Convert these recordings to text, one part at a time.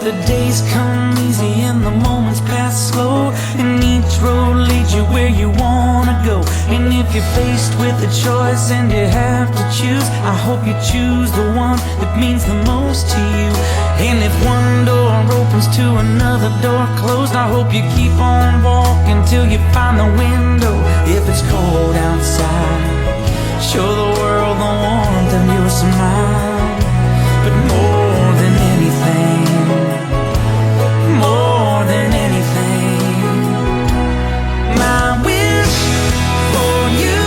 The days come easy and the moments pass slow, and each road leads you where you wanna go. And if you're faced with a choice and you have to choose, I hope you choose the one that means the most to you. And if one door opens to another door closed, I hope you keep on walking till you find the window. If it's cold outside, show the world the warmth of your smile. But more than anything, more than anything, my wish for you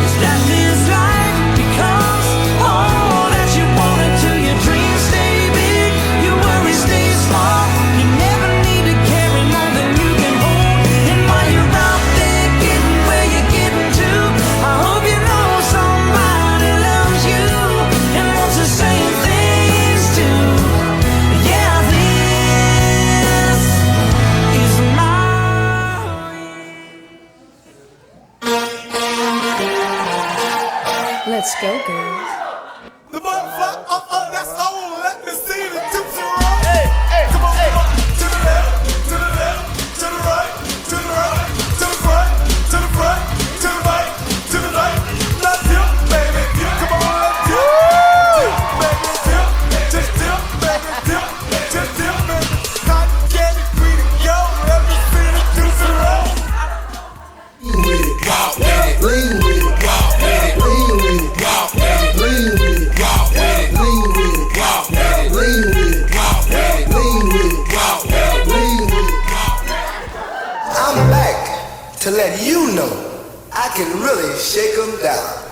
is that this life becomes all that you want until your dreams stay big, your worries stay small. You never need to carry more than you can hold. And while you're out there getting where you're getting to, I hope you know somebody loves you and wants the same things too. Yeah, this is my way. Let's go, girls. The motherfucker, that's all. Let me see the tips around. Hey, hey, come on, come on. To the left, to the left, to the right, to the right, to the front, to the front, to the right, to the right. Let's dip, baby, dip. Come on, let's dip. Dip, baby, dip. Just dip, baby, dip. Just dip, baby. Cotton candy, free to go. Let me see the tips around. With it, walk with it, lean with it, walk with it, lean with it, walk with it, lean with it, walk with it, lean with it, walk with it, lean with it, walk with it, lean with it, walk with it, lean with it, walk with it. I'm back to let you know I can really shake 'em down.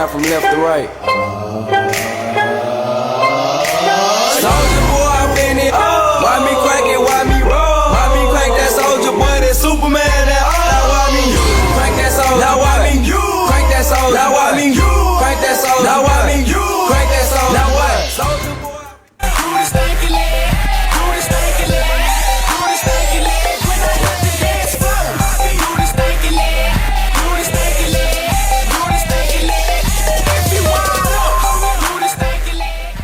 From left to right. Soldier boy, I've been it. Why me crank it? Why me roll? Why me crank that soldier boy? That Superman? That now why me you crank that soldier? Now why me you crank that soldier? Now why me you crank that soldier? Now why me you crank that soldier? Now what? Soldier boy. Do the stanky leg. Do the stanky leg. Do the stanky leg. When I let the dance flow. Do the stanky leg. Do the stanky leg. Do the stanky leg. If you want to do the stanky leg.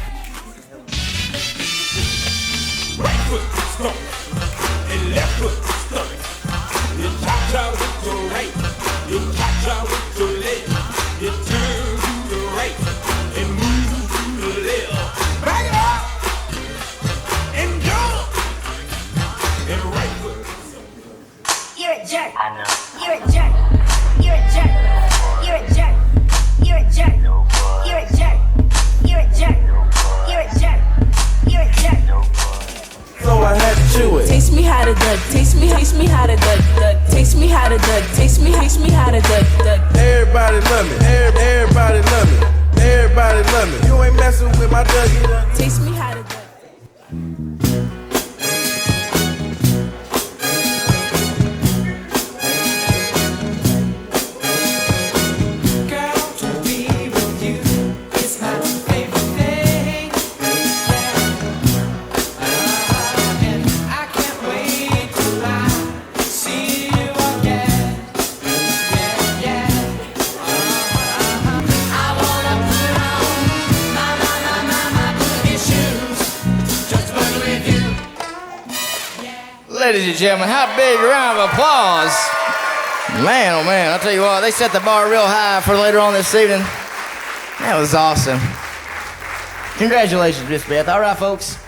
Right foot stomp, and left foot stomp. You cha-cha with your right, you cha-cha with your left. You turn to the right and move to the left. Back it up and jump. And right foot. You're a jerk. I know. You're a jerk. You're a jerk. You're a jerk. You're a jerk. You're a jerk. You're a jerk. You're a jerk. You're a jerk. So I had to chew it. Taste me how to duck. Taste me how to duck. Taste me how to duck. Taste me how to duck. Everybody love me. Everybody love me. Everybody love me. You ain't messing with my Dougie. Taste me how to duck. And I can't wait ladies and gentlemen. How big a round of applause. Man, oh man, I'll tell you what, they set the bar real high for later on this evening. That was awesome. Congratulations, Miss Beth. All right, folks.